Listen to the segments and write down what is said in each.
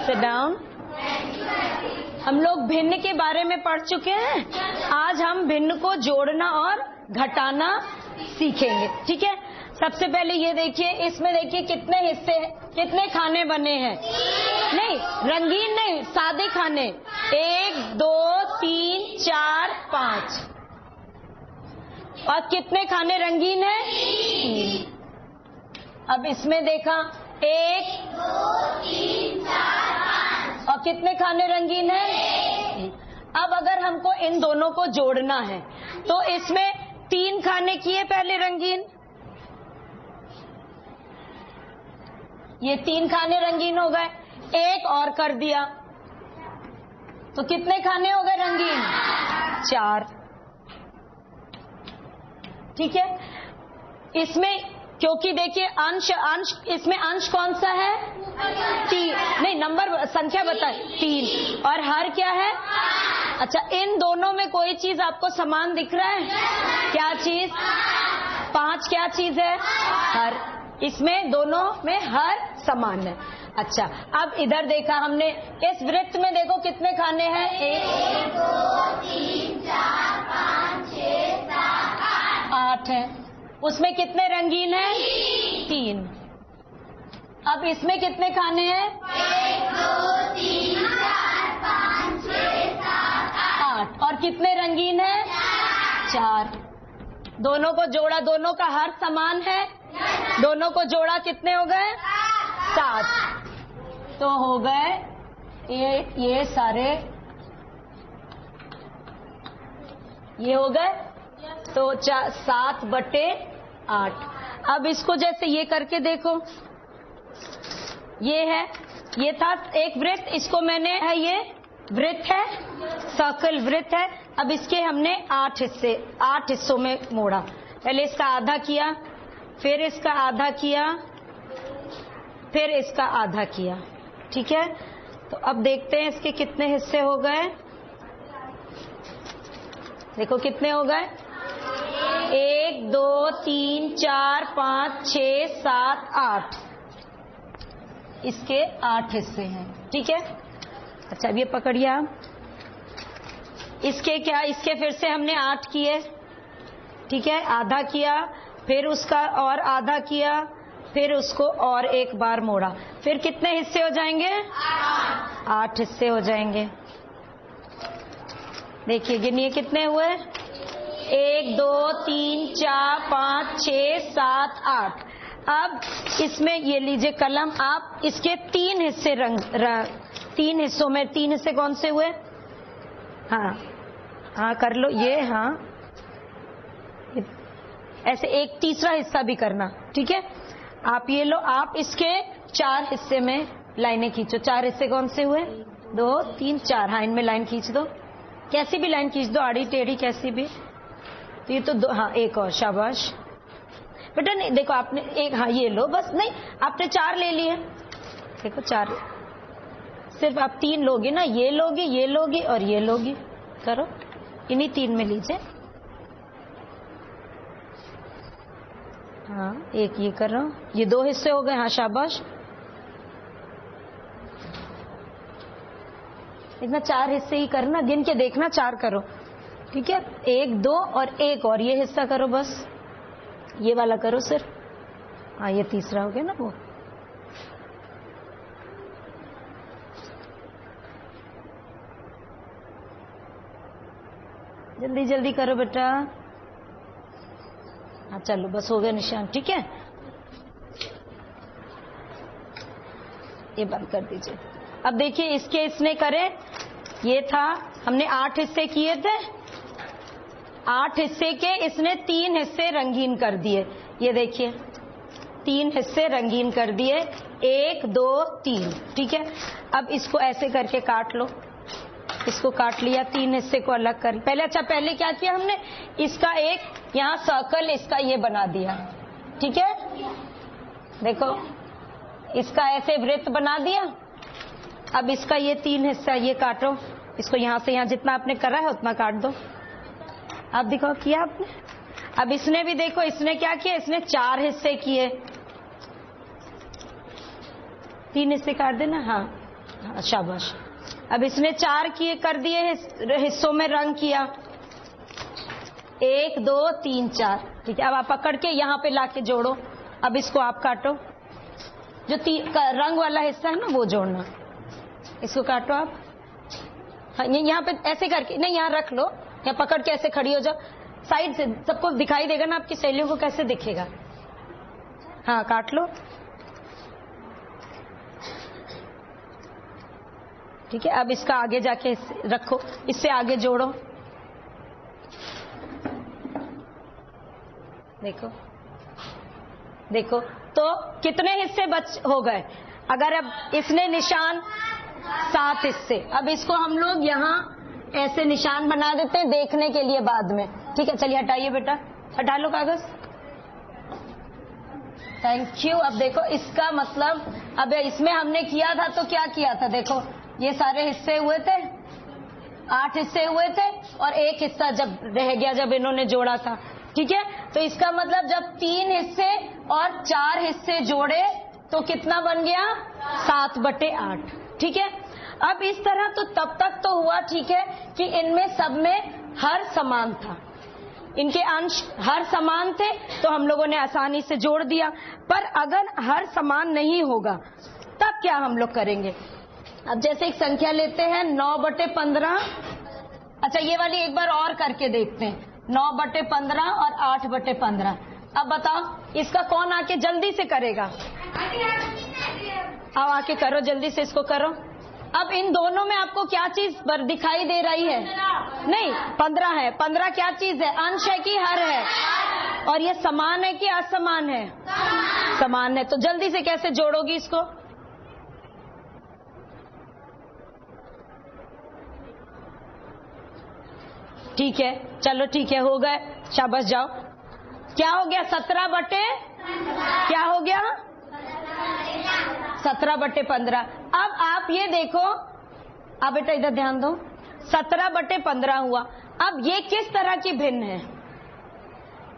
Sit down. हम लोग भिन्न के बारे में पढ़ चुके हैं। आज हम भिन्न को जोड़ना और घटाना सीखेंगे। ठीक है, सबसे पहले ये देखिए, इसमें देखिए कितने हिस्से, कितने खाने बने हैं। नहीं, रंगीन नहीं, सादे खाने। 1 2 3 4 5। और कितने खाने रंगीन हैं? 3। अब इसमें देखा 1 2 3 4 5। और कितने खाने रंगीन हैं? अब अगर हमको इन दोनों को जोड़ना है तो इसमें 3 खाने किए पहले रंगीन, ये 3 खाने रंगीन हो गए। 1 और कर दिया तो कितने खाने हो गए रंगीन? 4। ठीक है, इसमें क्योंकि देखिए अंश इसमें अंश कौन सा है? 3। नहीं, नंबर संख्या बताए 3। और हर क्या है? अच्छा, इन दोनों में कोई चीज आपको समान दिख रहा है? क्या चीज? 5 क्या चीज है? हर। इसमें दोनों में हर समान है। अच्छा, अब इधर देखा हमने, इस वृत्त में देखो कितने खाने हैं? 1 2 3 4 5 6 7 8 है। उसमें कितने रंगीन हैं? 3। अब इसमें कितने खाने हैं? 1 2 3 4 5 6 7 8। और कितने रंगीन हैं? 4। दोनों को जोड़ा, दोनों का हर समान है। दोनों को जोड़ा, कितने हो गए? 7। तो हो गए ये सारे, ये हो गए तो 7/8। अब इसको जैसे ये करके देखो, ये है, ये था एक वृत्त, इसको मैंने है, ये वृत्त है, सर्कल वृत्त है। अब इसके हमने 8 हिस्सों में मोड़ा। पहले इसका आधा किया, फिर इसका आधा किया, फिर इसका आधा किया। ठीक है, तो अब देखते हैं इसके कितने हिस्से हो गए। देखो कितने हो गए? 1 2 3 4 5 6 7 8। इसके 8 हिस्से हैं। ठीक है, अच्छा अब ये पकड़िए आप। इसके क्या, इसके फिर से हमने 8 किए। ठीक है, आधा किया, फिर उसका और आधा किया, फिर उसको और एक बार मोड़ा। फिर कितने हिस्से हो जाएंगे? 8 हिस्से हो जाएंगे। देखिए गिनिए कितने हुए? 1 2 3 4 5 6 7 8। अब इसमें ये लीजिए कलम, आप इसके 3 हिस्से 3 हिस्सों में, 3 हिस्से कौन से हुए? हाँ हाँ कर लो ये, हाँ ऐसे एक तीसरा हिस्सा भी करना। ठीक है, आप ये लो, आप इसके 4 हिस्से में लाइनें खींचो। 4 हिस्से कौन से हुए? 2 3 4। हाँ, इनमें लाइन खींच दो, कैसी भी लाइन खींच दो, आड़ी टेढ़ी कैसी भी। तो ये तो 2, हाँ एक और, शाबाश बेटा। नहीं देखो आपने एक, हाँ ये लो बस, नहीं आपने 4 ले लिए। देखो 4, सिर्फ आप 3 लोगे ना, ये लोगे, ये लोगे और ये लोगे। करो, इन्हीं 3 में लीजिए। हाँ एक ये कर रहा हूँ, ये 2 हिस्से हो गए। हाँ शाबाश। इतना 4 हिस्से ही करना, गिन के देखना, 4 करो। ठीक है, 1 2 और 1 और ये हिस्सा करो, बस ये वाला करो सिर्फ। हाँ ये तीसरा हो गया ना वो। जल्दी जल्दी करो बेटा। हाँ चलो बस हो गया निशान। ठीक है, ये बंद कर दीजिए। अब देखिए इसके इसने करे, ये था, हमने 8 हिस्से किए थे। 8 हिस्से के इसने 3 हिस्से रंगीन कर दिए। ये देखिए 3 हिस्से रंगीन कर दिए, 1 2 3। ठीक है, अब इसको ऐसे करके काट लो। इसको काट लिया, 3 हिस्से को अलग कर पहले। अच्छा पहले क्या किया हमने, इसका एक यहाँ सर्कल, इसका ये बना दिया। ठीक है, देखो इसका ऐसे वृत्त बना दिया। अब इसका ये 3 हिस्सा ये काटो, इसको यहाँ से यहाँ जितना आपने करा है उतना काट दो। अब देखो किया आपने। अब इसने भी देखो, इसने क्या किया, इसने 4 हिस्से किए। 3 हिस्से काट देना। हाँ हाँ, शाबाश। अब इसने 4 किए कर दिए हिस्सों में रंग किया, 1 2 3 4। ठीक है, अब आप पकड़ के यहाँ पे लाके जोड़ो। अब इसको आप काटो, जो रंग वाला हिस्सा है ना वो जोड़ना। इसको काटो आप। हाँ, यहाँ पे ऐसे करके नहीं, यहाँ रख लो, यहाँ पकड़ के ऐसे खड़ी हो जाओ। साइड से सबको दिखाई देगा ना, आपकी सहेलियों को कैसे दिखेगा। हाँ, काट लो। ठीक है, अब इसका आगे जाके रखो, इससे आगे जोड़ो। देखो देखो, तो कितने हिस्से हो गए? अगर अब इसने निशान 7 हिस्से, अब इसको हम लोग यहाँ ऐसे निशान बना देते हैं देखने के लिए बाद में। ठीक है, चलिए हटाइए बेटा, हटा लो कागज। Thank you. अब देखो इसका मतलब, अब इसमें हमने किया था तो क्या किया था, देखो ये सारे हिस्से हुए थे, 8 हिस्से हुए थे और 1 हिस्सा जब रह गया जब इन्होंने जोड़ा था। ठीक है, तो इसका मतलब जब 3 हिस्से और 4 हिस्से जोड़े तो कितना बन गया? 7/8। ठीक है, अब इस तरह तो तब तक तो हुआ ठीक है कि इनमें सब में हर समान था, इनके अंश हर समान थे तो हम लोगों ने आसानी से जोड़ दिया। पर अगर हर समान नहीं होगा तब क्या हम लोग करेंगे? अब जैसे एक संख्या लेते हैं 9/15। अच्छा, ये वाली एक बार और करके देखते हैं, 9/15 और 8/15। अब बताओ इसका कौन आके जल्दी से करेगा? अब आके करो, जल्दी से इसको करो। अब इन दोनों में आपको क्या चीज दिखाई दे रही है? नहीं, 15 है। 15 क्या चीज है? अंश है कि हर है? और ये समान है कि असमान है? समान है। तो जल्दी से कैसे जोड़ोगी इसको? ठीक है, चलो ठीक है, हो गए, शाबाश, जाओ। क्या हो गया? 17 क्या हो गया? 17/15। अब आप ये देखो, अब बेटा इधर ध्यान दो, 17/15 हुआ। अब ये किस तरह की भिन्न है?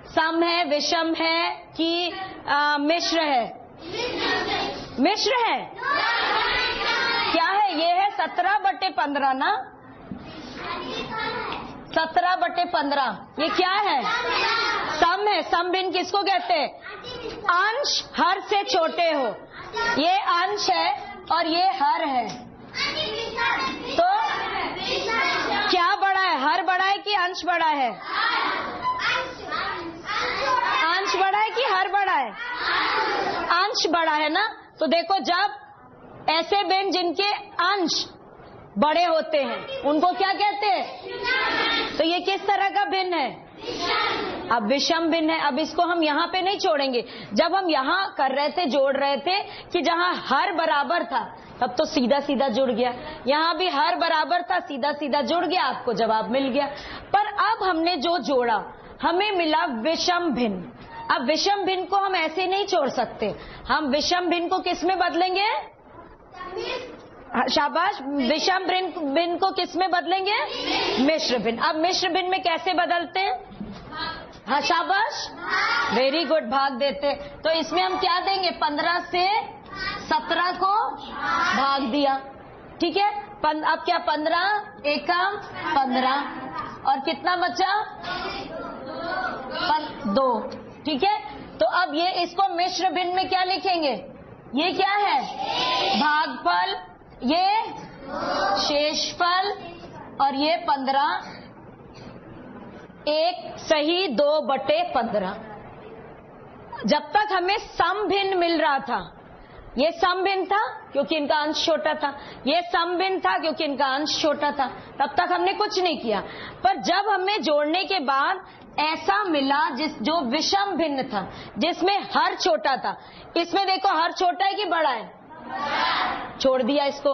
सम है, विषम है कि मिश्र है? मिश्र है। क्या है? ये है 17/15 ना, 17/15। ये क्या है? सम है। सम भिन्न किसको कहते हैं? अंश हर से छोटे हो। ये अंश है और ये हर है, तो क्या बड़ा है? हर बड़ा है कि अंश बड़ा है? अंश बड़ा है कि हर बड़ा है? अंश बड़ा है ना। तो देखो, जब ऐसे भिन्न जिनके अंश बड़े होते हैं उनको क्या कहते हैं? तो ये किस तरह का भिन्न है? अब विषम भिन्न है। अब इसको हम यहाँ पे नहीं छोड़ेंगे। जब हम यहाँ कर रहे थे, जोड़ रहे थे कि जहाँ हर बराबर था तब तो सीधा सीधा जुड़ गया, यहाँ भी हर बराबर था, सीधा सीधा जुड़ गया, आपको जवाब मिल गया। पर अब हमने जो जोड़ा हमें मिला विषम भिन्न। अब विषम भिन्न को हम ऐसे नहीं छोड़ सकते, हम विषम भिन्न को किस में बदलेंगे? शाबाश, विषम भिन्न को किस में बदलेंगे? मिश्र भिन्न। अब मिश्र भिन्न में कैसे बदलते हैं? हाँ, शाबाश, वेरी गुड, भाग देते। तो इसमें हम क्या देंगे? 15 से 17 को भाग दिया। ठीक है, अब क्या? 15 एकम 15 और कितना बचा? 2। ठीक है, तो अब ये इसको मिश्र भिन्न में क्या लिखेंगे? ये क्या है? भागफल, ये शेषफल और ये 15, 1 सही 2/15। जब तक हमें सम भिन्न मिल रहा था, ये सम भिन्न था क्योंकि इनका अंश छोटा था, ये सम भिन्न था क्योंकि इनका अंश छोटा था, तब तक हमने कुछ नहीं किया। पर जब हमें जोड़ने के बाद ऐसा मिला जो विषम भिन्न था, जिसमें हर छोटा था, इसमें देखो हर छोटा है कि बड़ा है? छोड़ दिया इसको,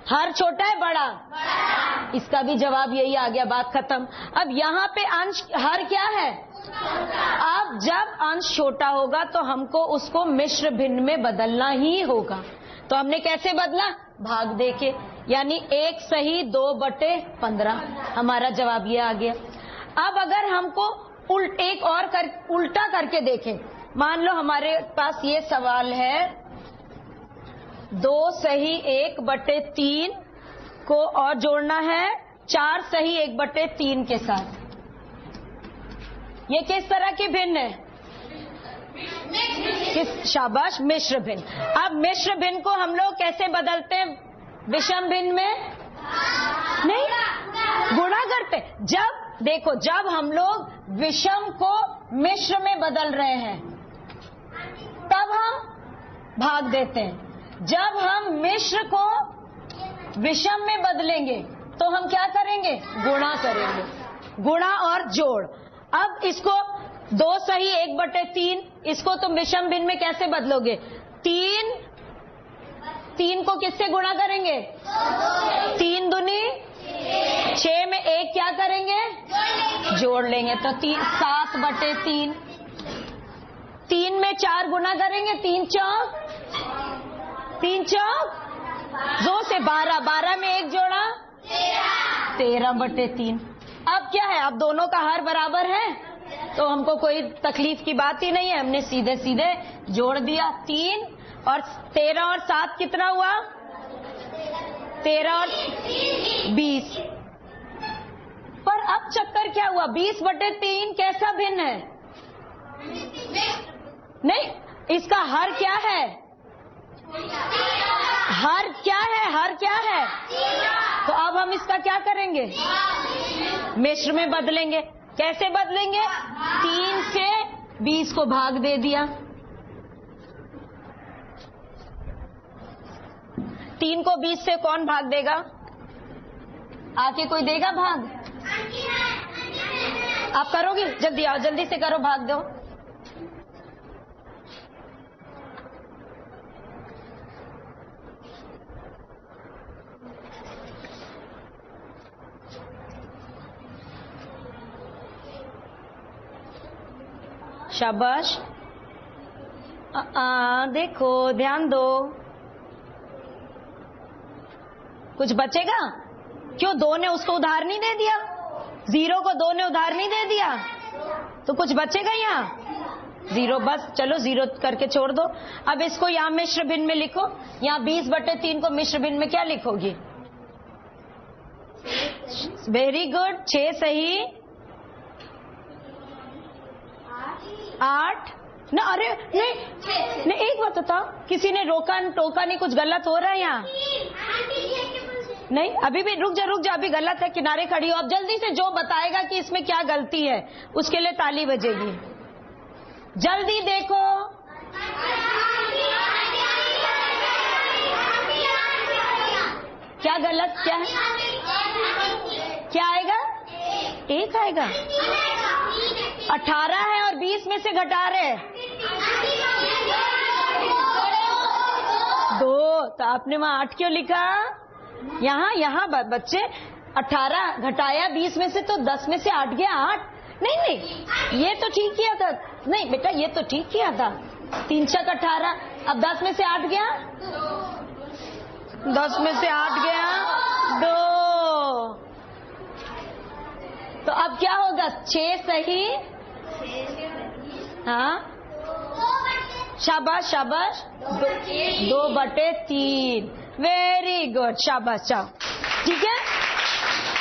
हर छोटा है बड़ा? इसका भी जवाब यही आ गया, बात खत्म। अब यहाँ पे अंश हर क्या है? अब जब अंश छोटा होगा तो हमको उसको मिश्र भिन्न में बदलना ही होगा। तो हमने कैसे बदला? भाग देके, यानी 1 सही 2/15। हमारा जवाब ये आ गया। अब अगर हमको एक और उल्टा करके देखें, मान लो हमारे पास ये सवाल है 2 सही 1/3 को और जोड़ना है 4 सही 1/3 के साथ। ये किस तरह की भिन्न है? शाबाश, मिश्र भिन्न। अब मिश्र भिन्न को हम लोग कैसे बदलते हैं? विषम भिन्न में नहीं, गुणा करते। जब देखो, जब हम लोग विषम को मिश्र में बदल रहे हैं तब हम भाग देते हैं। जब हम मिश्र को विषम में बदलेंगे तो हम क्या करेंगे? गुणा करेंगे। गुणा और जोड़। अब इसको 2 सही 1/3, इसको तुम विषम भिन्न में कैसे बदलोगे? 3 को किससे गुणा करेंगे? 3 दूनी 6 में 1 क्या करेंगे? जोड़ लेंगे तो 7/3। 3 में 4 गुणा करेंगे, 3 चौक 2 से 12 में 1 जोड़ा 13/3। अब क्या है? अब दोनों का हर बराबर है तो हमको कोई तकलीफ की बात ही नहीं है, हमने सीधे सीधे जोड़ दिया। 3 और 13 और 7 कितना हुआ? 13 और 20। पर अब चक्कर क्या हुआ? 20/3 कैसा भिन्न है? नहीं, इसका हर क्या है? हर क्या है? हर क्या है? तो अब हम इसका क्या करेंगे? मिश्र में बदलेंगे। कैसे बदलेंगे? 3 से 20 को भाग दे दिया। 3 को 20 से कौन भाग देगा? आके कोई देगा भाग? आप करोगे? जल्दी आओ, जल्दी से करो, भाग दो। शाबाश। देखो, ध्यान दो। कुछ बचेगा? क्यों? 2 ने उसको उधार नहीं दे दिया? 0 को 2 ने उधार नहीं दे दिया तो कुछ बचेगा यहाँ? 0। बस चलो 0 करके छोड़ दो। अब इसको यहाँ मिश्र भिन्न में लिखो। यहाँ 20/3 को मिश्र भिन्न में क्या लिखोगी? Very good. 6 सही 8 ना। अरे नहीं, एक बात बताओ, किसी ने रोका टोका नहीं? कुछ गलत हो रहा है यहाँ? नहीं, अभी भी रुक जा, अभी गलत है। किनारे खड़ी हो। अब जल्दी से जो बताएगा कि इसमें क्या गलती है उसके लिए ताली बजेगी। जल्दी देखो। क्या गलत? क्या है? क्या आएगा? 1 आएगा। 18 है और 20 में से घटा रहे 2, तो आपने वहां 8 क्यों लिखा? यहाँ बच्चे 18 घटाया 20 में से तो 10 में से 8 गया 8। नहीं, ये तो ठीक किया था। नहीं बेटा, ये तो ठीक किया था। 3 छक 18। अब 10 में से 8 गया 10 में से 8 गया 2। तो अब क्या होगा? 6 सही। हाँ, शाबाश शाबाश। 2/3। वेरी गुड, शाबाश। जाओ, ठीक है।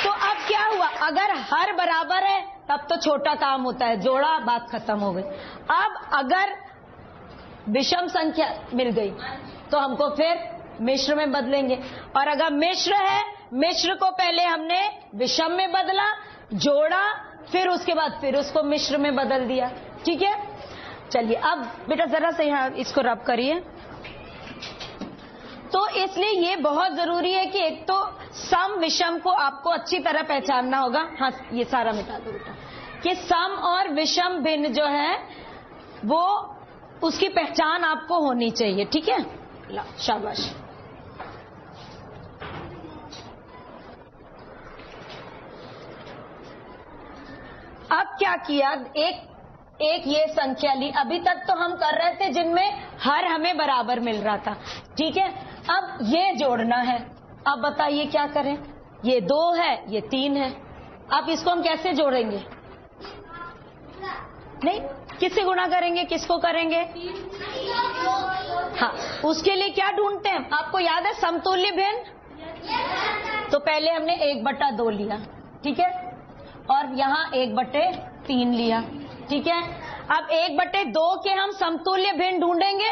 तो अब क्या हुआ? अगर हर बराबर है तब तो छोटा काम होता है, जोड़ा, बात खत्म हो गई। अब अगर विषम संख्या मिल गई तो हमको फिर मिश्र में बदलेंगे। और अगर मिश्र है, मिश्र को पहले हमने विषम में बदला, जोड़ा, फिर उसके बाद फिर उसको मिश्र में बदल दिया। ठीक है, चलिए अब बेटा जरा से यहाँ इसको रब करिए। तो इसलिए ये बहुत जरूरी है कि एक तो सम विषम को आपको अच्छी तरह पहचानना होगा। हाँ, ये सारा मिटा दो बेटा, कि सम और विषम भिन्न जो है वो उसकी पहचान आपको होनी चाहिए। ठीक है, शाबाश। अब क्या किया? एक ये संख्या ली। अभी तक तो हम कर रहे थे जिनमें हर हमें बराबर मिल रहा था। ठीक है, अब ये जोड़ना है। अब बताइए क्या करें? ये 2 है, ये 3 है। अब इसको हम कैसे जोड़ेंगे? नहीं, किससे गुणा करेंगे? किसको करेंगे? हाँ, उसके लिए क्या ढूंढते हैं? आपको याद है समतुल्य भिन्न? तो पहले हमने 1/2 लिया, ठीक है, और यहाँ 1/3 लिया, ठीक है। अब 1/2 के हम समतुल्य भिन्न ढूंढेंगे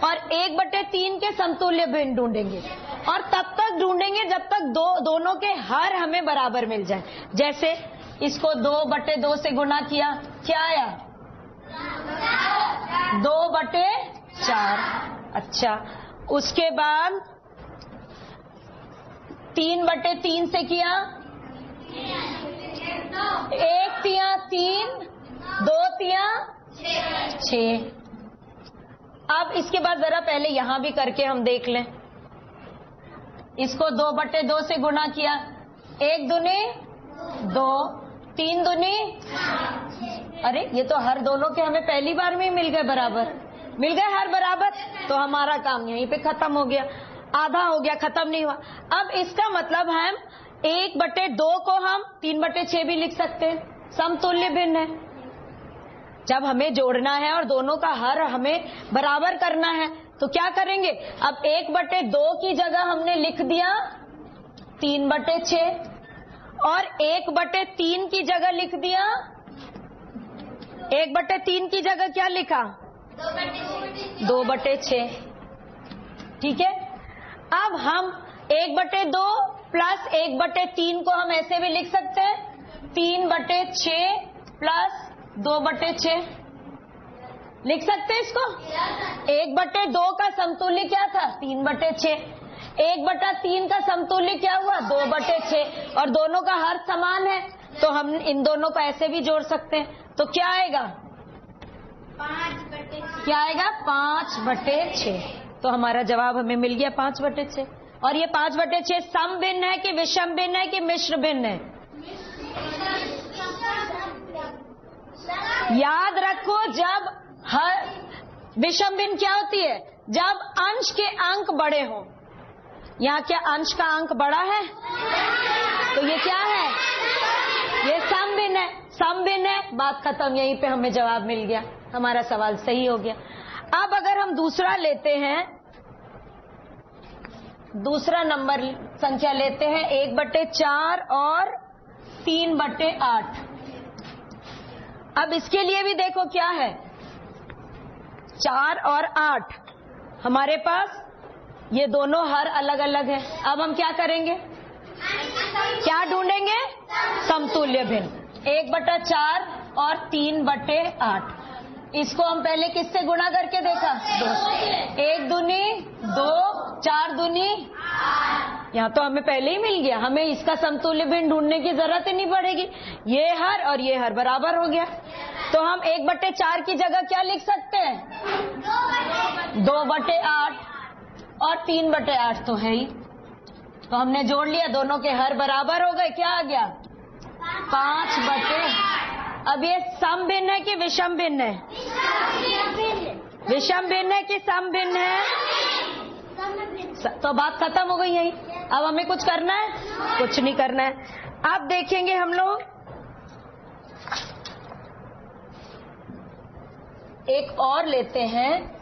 और 1/3 के समतुल्य भिन्न ढूंढेंगे, और तब तक ढूंढेंगे जब तक दोनों के हर हमें बराबर मिल जाए। जैसे इसको 2/2 से गुणा किया, क्या आया? 2/4। अच्छा, उसके बाद 3/3 से किया, 1/3, 2/3, 6। अब इसके बाद जरा पहले यहां भी करके हम देख लें। इसको 2/2 से गुणा किया, 1 दूनी 2, 3 दूनी, अरे ये तो हर दोनों के हमें पहली बार में ही मिल गए बराबर, मिल गए हर बराबर, तो हमारा काम यहीं पे खत्म हो गया, आधा हो गया, खत्म नहीं हुआ। अब इसका मतलब हम 1/2 को हम 3/6 भी लिख सकते हैं, समतुल्य भिन्न है। जब हमें जोड़ना है और दोनों का हर हमें बराबर करना है तो क्या करेंगे? अब 1/2 की जगह हमने लिख दिया 3/6 और 1/3 की जगह लिख दिया, 1/3 की जगह क्या लिखा? 2/6, ठीक है। अब हम 1/2 प्लस 1/3 को हम ऐसे भी लिख सकते हैं, 3/6 प्लस 2/6 लिख सकते हैं इसको। 1/2 का समतुल्य क्या था? 3/6। 1/3 का समतुल्य क्या हुआ? 2/6, और दोनों का हर समान है तो हम इन दोनों को ऐसे भी जोड़ सकते हैं। तो क्या आएगा? 5/6। क्या आएगा? 5/6। तो हमारा जवाब हमें मिल गया 5/6। और ये 5/6 सम भिन्न है कि विषम भिन्न है कि मिश्र भिन्न है? याद रखो, जब हर विषम भिन्न क्या होती है? जब अंश के अंक बड़े हों। यहाँ क्या अंश का अंक बड़ा है? तो ये क्या है? ये सम भिन्न है। सम भिन्न है, बात खत्म, यहीं पे हमें जवाब मिल गया, हमारा सवाल सही हो गया। अब अगर हम दूसरा लेते हैं, दूसरा नंबर संख्या लेते हैं 1/4 और 3/8। अब इसके लिए भी देखो क्या है, 4 और 8 हमारे पास ये दोनों हर अलग अलग है। अब हम क्या करेंगे? क्या ढूंढेंगे? समतुल्य भिन्न। 1/4 और 3/8, इसको हम पहले किससे गुणा करके देखा? 2। 1 दूनी 2, 4 दूनी, यहाँ तो हमें पहले ही मिल गया, हमें इसका समतुल्य भिन्न ढूंढने की जरूरत ही नहीं पड़ेगी। ये हर और ये हर बराबर हो गया, तो हम 1/4 की जगह क्या लिख सकते हैं? 2/8, और 3/8 तो है ही, तो हमने जोड़ लिया, दोनों के हर बराबर हो गए। क्या आ गया? 5/8। अब ये सम भिन्न है कि विषम भिन्न है? विषम भिन्न है कि सम भिन्न है? तो बात खत्म हो गई यही। अब हमें कुछ करना है? कुछ नहीं करना है। अब देखेंगे हम लोग एक और लेते हैं,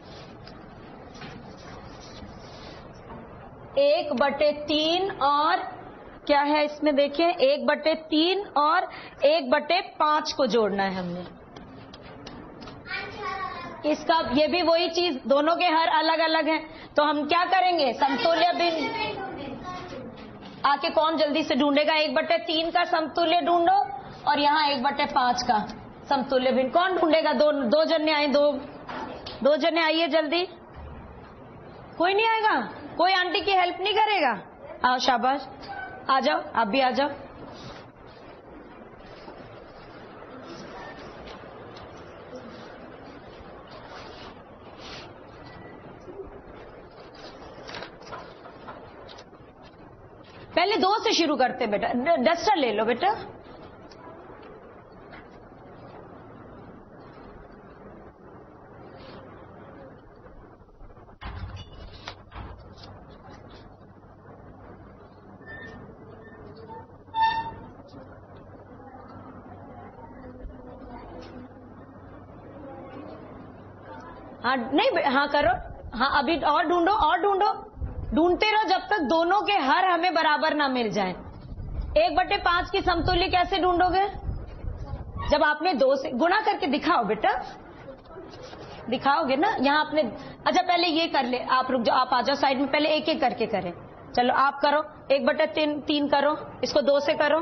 1/3 और क्या है इसमें देखें, 1/3 और 1/5 को जोड़ना है हमने। इसका ये भी वही चीज, दोनों के हर अलग अलग हैं, तो हम क्या करेंगे? समतुल्य भिन्न। आके कौन जल्दी से ढूंढेगा? 1/3 का समतुल्य ढूंढो और यहाँ 1/5 का समतुल्य भिन्न कौन ढूंढेगा? दो जने आए, दो जने आइए जल्दी। कोई नहीं आएगा? कोई आंटी की हेल्प नहीं करेगा? आओ, शाबाश, आ जाओ, आप भी आ जाओ। पहले 2 से शुरू करते बेटा, डस्टर ले लो बेटा। हाँ नहीं, हाँ करो। हाँ अभी और ढूंढो, और ढूंढो, ढूंढते रहो जब तक दोनों के हर हमें बराबर ना मिल जाए। 1/5 की समतुल्य कैसे ढूंढोगे? जब आपने 2 से गुणा करके दिखाओ बेटा, दिखाओगे ना। यहाँ आपने, अच्छा पहले ये कर ले, आप रुक जाओ, आप आ जाओ साइड में, पहले एक एक करके करें। चलो आप करो, 1/3 करो, इसको 2 से करो,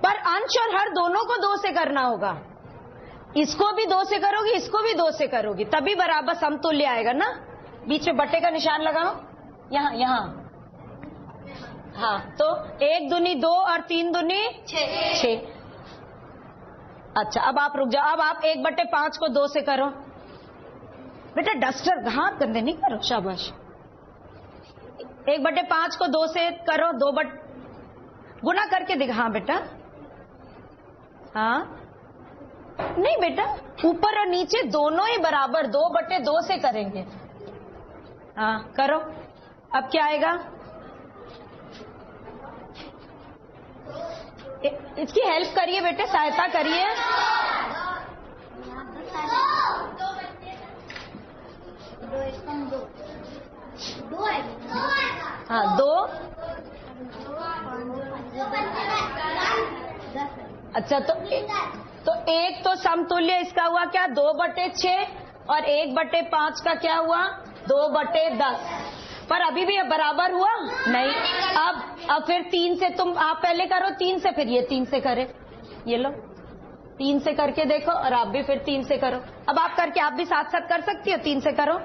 पर अंश और हर दोनों को 2 से करना होगा। इसको भी 2 से करोगी, इसको भी 2 से करोगी, तभी बराबर समतुल्य आएगा ना। बीच में बट्टे का निशान लगाओ, यहाँ यहाँ। हाँ तो 1 दूनी 2 और 3 दूनी 6। अच्छा अब आप रुक जाओ, अब आप 1/5 को 2 से करो। बेटा डस्टर हाथ गंदे नहीं करो, शाबाश। 1/5 को 2 से करो, गुना करके दिखा। हाँ बेटा, हाँ नहीं बेटा, ऊपर और नीचे दोनों ही बराबर 2/2 से करेंगे। हाँ करो, अब क्या आएगा? इसकी हेल्प करिए बेटे, सहायता करिए। हाँ 2। अच्छा तो एक तो समतुल्य इसका हुआ क्या? 2/6 और 1/5 का क्या हुआ? 2/10। पर अभी भी बराबर हुआ नहीं। अब फिर 3 से तुम, आप पहले करो 3 से, फिर ये 3 से करे। ये लो 3 से करके देखो, और आप भी फिर 3 से करो। अब आप करके, आप भी साथ साथ कर सकती हो, 3 से करो।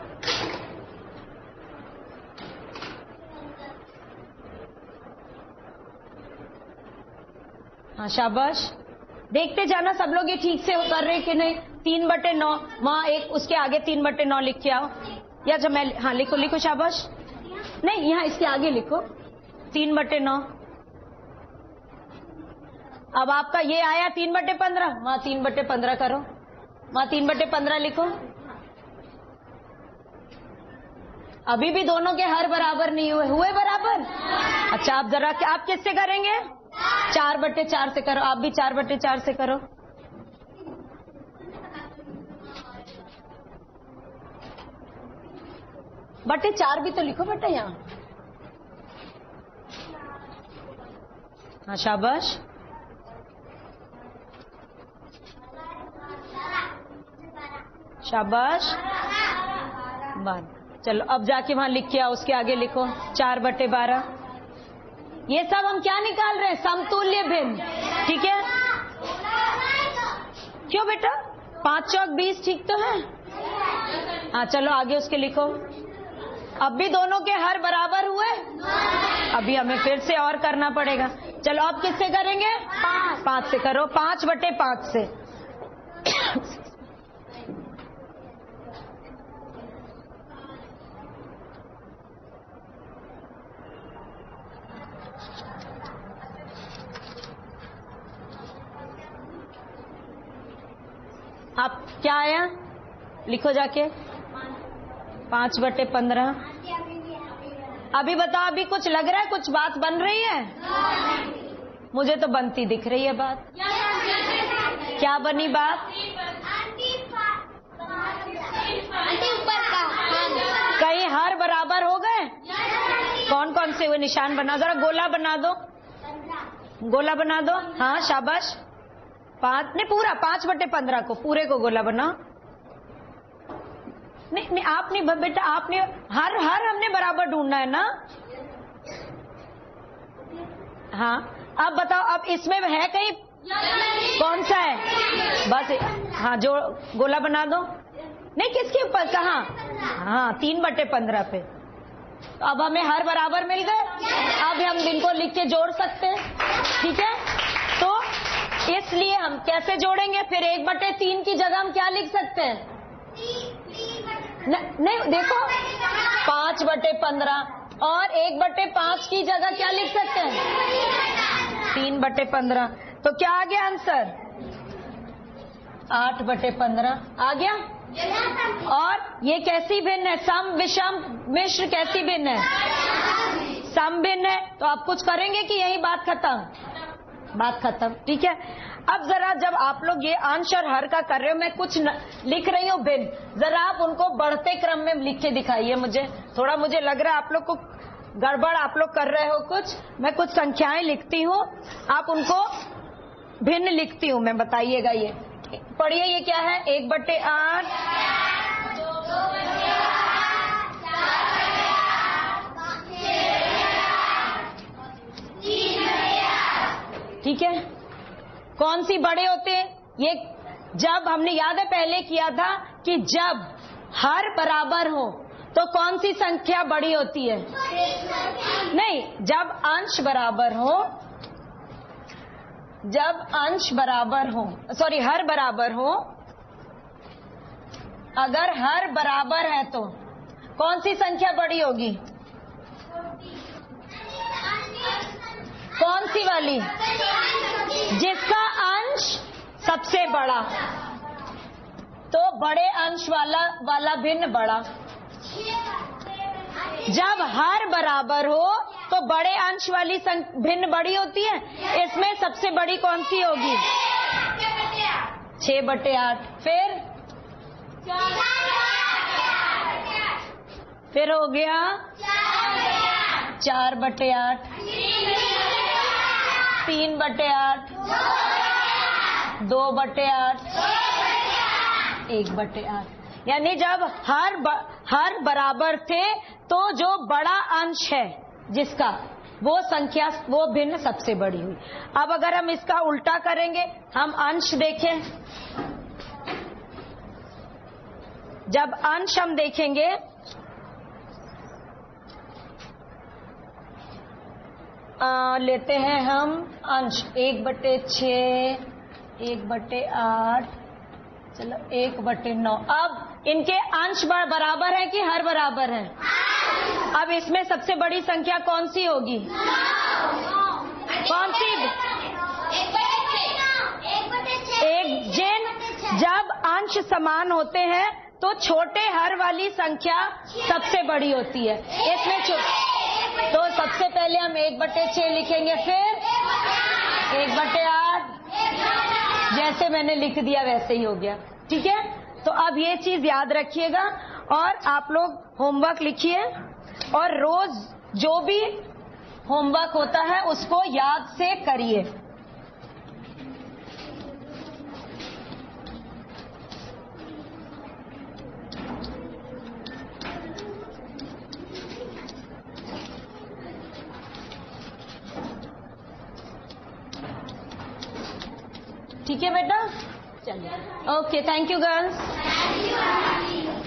हाँ शाबाश, देखते जाना सब लोग ये ठीक से कर रहे कि नहीं। 3/9, वहां एक उसके आगे 3/9 लिख के आओ, या जब मैं, हाँ लिखो लिखो, शाबाश। नहीं यहाँ इसके आगे लिखो 3/9। अब आपका ये आया 3/15, वहां 3/15 करो, वहां 3/15 लिखो। अभी भी दोनों के हर बराबर नहीं हुए बराबर। अच्छा आप जरा, आप किससे करेंगे? 4/4 से करो, आप भी 4/4 से करो। बटे 4 भी तो लिखो बेटा यहाँ। हाँ शाबाश, शाबाश। 12। चलो अब जाके वहां लिख के आओ, उसके आगे लिखो 4/12। ये सब हम क्या निकाल रहे हैं? समतुल्य भिन्न, ठीक है। क्यों बेटा? 5 चौक 20, ठीक तो है। हाँ चलो आगे उसके लिखो। अब भी दोनों के हर बराबर हुए? अभी हमें फिर से और करना पड़ेगा। चलो अब किससे करेंगे? 5 से करो, 5/5 से। आप क्या आया? लिखो जाके 5/15। अभी बताओ, अभी कुछ लग रहा है? कुछ बात बन रही है? मुझे तो बनती दिख रही है बात। क्या बनी बात? कहीं हर बराबर हो गए? कौन कौन से हुए? निशान बना, जरा गोला बना दो, गोला बना दो। हाँ शाबाश। 5 नहीं, पूरा 5/15 को, पूरे को गोला बनाओ। नहीं आप नहीं बेटा, आपने हर हमने बराबर ढूंढना है ना। हाँ अब बताओ, अब इसमें है कहीं? कौन सा है? बस हाँ, जो गोला बना दो। नहीं किसके ऊपर? कहाँ? हाँ 3/15 पे। तो अब हमें हर बराबर मिल गए। अब हम इनको लिख के जोड़ सकते हैं, ठीक है। तो इसलिए हम कैसे जोड़ेंगे? फिर 1/3 की जगह हम क्या लिख सकते हैं? नहीं देखो, 5/15 और 1/5 की जगह क्या लिख सकते हैं? 3/15। तो क्या आ गया आंसर? 8/15 आ गया। और ये कैसी भिन्न है? सम विषम मिश्र कैसी भिन्न है? सम भिन्न है। तो आप कुछ करेंगे कि यही बात खत्म? बात खत्म, ठीक है। अब जरा जब आप लोग ये अंश और हर का कर रहे हो, मैं कुछ लिख रही हूँ भिन्न, जरा आप उनको बढ़ते क्रम में लिख के दिखाइए मुझे। थोड़ा मुझे लग रहा है आप लोग को गड़बड़ आप लोग कर रहे हो कुछ। मैं कुछ संख्याएं लिखती हूँ, आप उनको भिन्न लिखती हूँ मैं, बताइएगा। ये पढ़िए, ये क्या है? 1/8, ठीक है। कौन सी बड़े होते हैं? ये जब हमने याद है पहले किया था कि जब हर बराबर हो तो कौन सी संख्या बड़ी होती है? नहीं, जब अंश बराबर हो, जब अंश बराबर हो, सॉरी हर बराबर हो, अगर हर बराबर है तो कौन सी संख्या बड़ी होगी? कौन सी वाली? जिसका अंश सबसे बड़ा, तो बड़े अंश वाला भिन्न बड़ा। जब हर बराबर हो तो बड़े अंश वाली भिन्न बड़ी होती है। इसमें सबसे बड़ी कौन सी होगी? 6/8। फिर हो गया 4/8, 3/8, 2/8, 1/8। यानी जब हर बराबर थे तो जो बड़ा अंश है जिसका, वो संख्या, वो भिन्न सबसे बड़ी हुई। अब अगर हम इसका उल्टा करेंगे, हम अंश देखें, जब अंश हम देखेंगे लेते हैं हम अंश 1/6, 1/8, चलो 1/9। अब इनके अंश बराबर है कि हर बराबर है? अब इसमें सबसे बड़ी संख्या कौन सी होगी? कौन सी? जब अंश समान होते हैं तो छोटे हर वाली संख्या सबसे बड़ी होती है। इसमें तो सबसे पहले हम 1/6 लिखेंगे, फिर 1/8, जैसे मैंने लिख दिया वैसे ही हो गया, ठीक है। तो अब ये चीज याद रखिएगा और आप लोग होमवर्क लिखिए और रोज जो भी होमवर्क होता है उसको याद से करिए। ठीक है बेटा, चलिए, ओके, थैंक यू गर्ल्स।